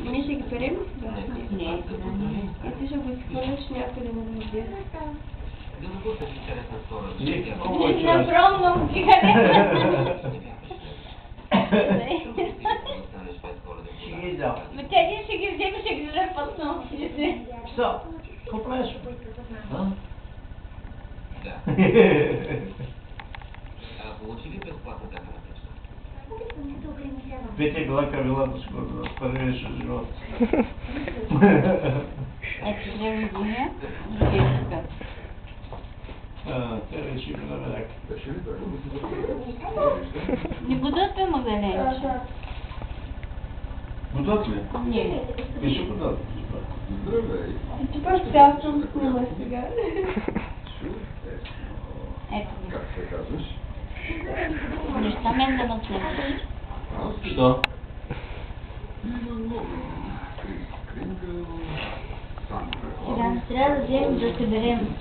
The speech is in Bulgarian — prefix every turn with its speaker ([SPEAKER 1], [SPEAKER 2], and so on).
[SPEAKER 1] Ние ще ги перем?
[SPEAKER 2] Не.
[SPEAKER 1] И ти ще го изхвърляш някъде на другия.
[SPEAKER 2] Направо много ги харесва.
[SPEAKER 3] Ще ги взял.
[SPEAKER 2] Тя един ще ги вземе, ще ги лепа с носите.
[SPEAKER 3] Що? Какво правиш?
[SPEAKER 4] Да. Получи ли безплатно тази печка?
[SPEAKER 3] Петя била кабелата скоро да първиеше живот.
[SPEAKER 2] Ето, не видиме. Другия така.
[SPEAKER 3] Те реши го наведак.
[SPEAKER 2] Не будат ли Магдаленче?
[SPEAKER 3] Будат ли?
[SPEAKER 2] Не.
[SPEAKER 3] Пише будат.
[SPEAKER 4] Здравей.
[SPEAKER 1] Ти паш цял съм снима сега.
[SPEAKER 2] Ето ги.
[SPEAKER 4] Как се казваш?
[SPEAKER 2] Неща мен да ме следваш.
[SPEAKER 3] Що?
[SPEAKER 4] Крингъл, Сандра.
[SPEAKER 2] Сега трябва да вземем да съберем